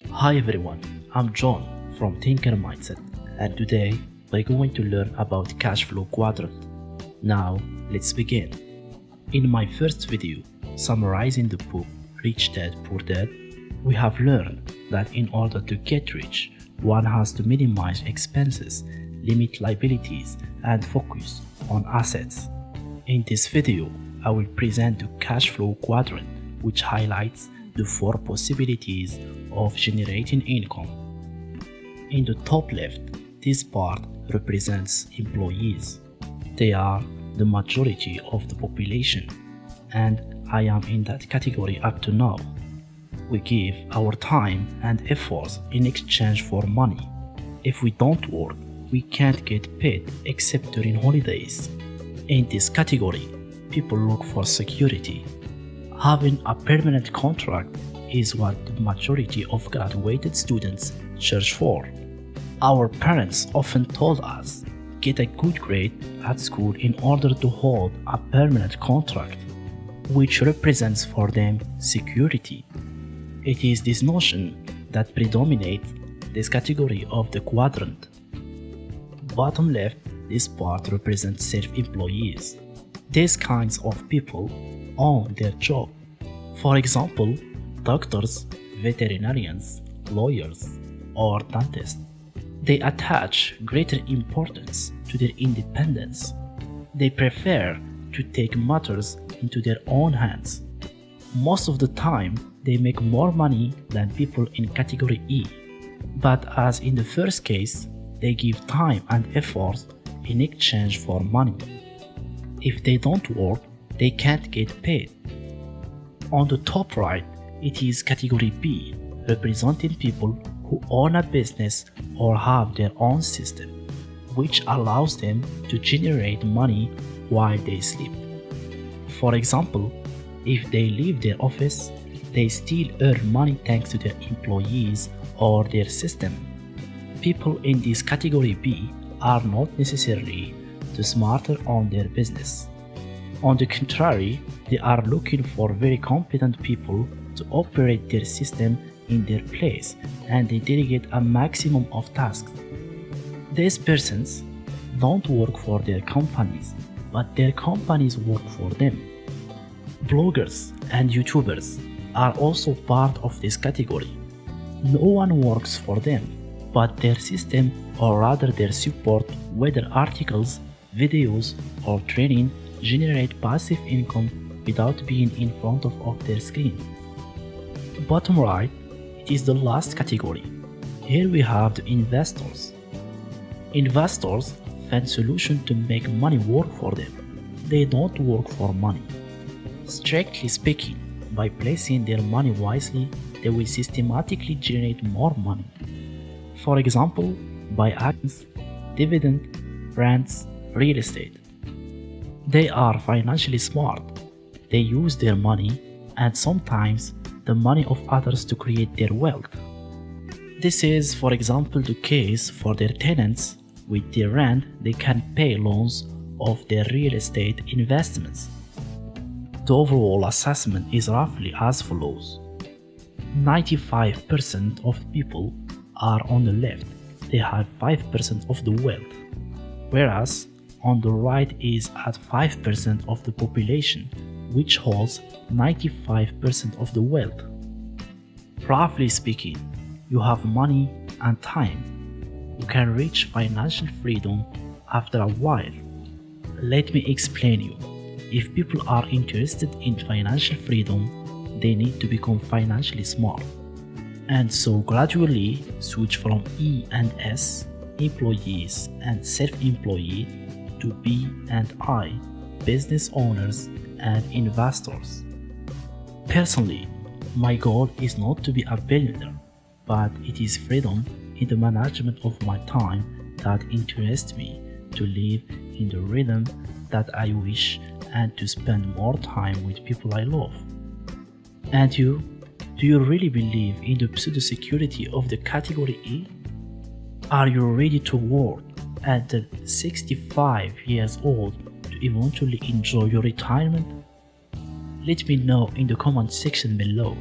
Hi everyone, I'm John from Thinker Mindset, and today we're going to learn about Cashflow Quadrant. Now, let's begin. In my first video, summarizing the book Rich Dad Poor Dad, we have learned that in order to get rich, one has to minimize expenses, limit liabilities, and focus on assets. In this video, I will present the Cashflow Quadrant, which highlights the four possibilities of generating income. In the top left, this part represents employees. They are the majority of the population, and I am in that category up to now. We give our time and efforts in exchange for money. If we don't work, we can't get paid except during holidays. In this category, people look for security. Having a permanent contract is what the majority of graduated students search for. Our parents often told us, get a good grade at school in order to hold a permanent contract, which represents for them security. It is this notion that predominates this category of the quadrant. Bottom left, this part represents self-employees. These kinds of people own their job. For example, doctors, veterinarians, lawyers, or dentists. They attach greater importance to their independence. They prefer to take matters into their own hands. Most of the time, they make more money than people in category E. But as in the first case, they give time and effort in exchange for money. If they don't work, they can't get paid. On the top right, it is category B, representing people who own a business or have their own system, which allows them to generate money while they sleep. For example, if they leave their office, they still earn money thanks to their employees or their system. People in this category B are not necessarily the smarter on their business. On the contrary, they are looking for very competent people to operate their system in their place, and they delegate a maximum of tasks. These persons don't work for their companies, but their companies work for them. Bloggers and YouTubers are also part of this category. No one works for them, but their system, or rather their support, whether articles, videos, or training, generate passive income without being in front of their screen. Bottom right, it is the last category. Here we have the investors. Investors find solutions to make money work for them. They don't work for money. Strictly speaking, by placing their money wisely, they will systematically generate more money. For example, by actions, dividend, rents, real estate. They are financially smart. They use their money and sometimes the money of others to create their wealth. This is, for example, the case for their tenants. With their rent, they can pay loans of their real estate investments. The overall assessment is roughly as follows. 95% of people are on the left. They have 5% of the wealth, whereas on the right is at 5% of the population, which holds 95% of the wealth. Roughly speaking, you have money and time. You can reach financial freedom after a while. Let me explain you. If people are interested in financial freedom, they need to become financially smart, and so gradually switch from E and S, employees and self-employed, to B and I, business owners and investors. Personally, my goal is not to be a billionaire, but it is freedom in the management of my time that interests me, to live in the rhythm that I wish and to spend more time with people I love. And you? Do you really believe in the pseudo-security of the category E? Are you ready to work at 65 years old to eventually enjoy your retirement? Let me know in the comment section below.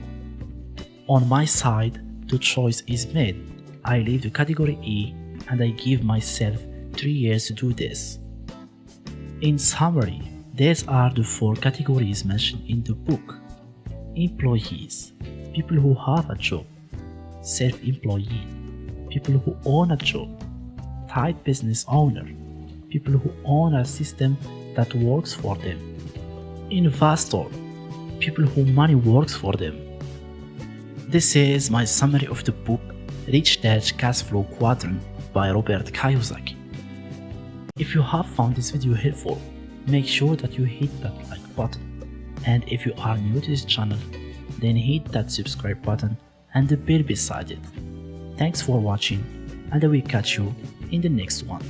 On my side, the choice is made. I leave the category E and I give myself 3 years to do this. In summary, these are the 4 categories mentioned in the book. Employees, people who have a job. Self-employed, people who own a job. Tied business owner, people who own a system that works for them. Investor, people who money works for them. This is my summary of the book Rich Dad Cashflow Quadrant by Robert Kiyosaki. If you have found this video helpful, make sure that you hit that like button. And if you are new to this channel, then hit that subscribe button and the bell beside it. Thanks for watching, and I will catch you in the next one.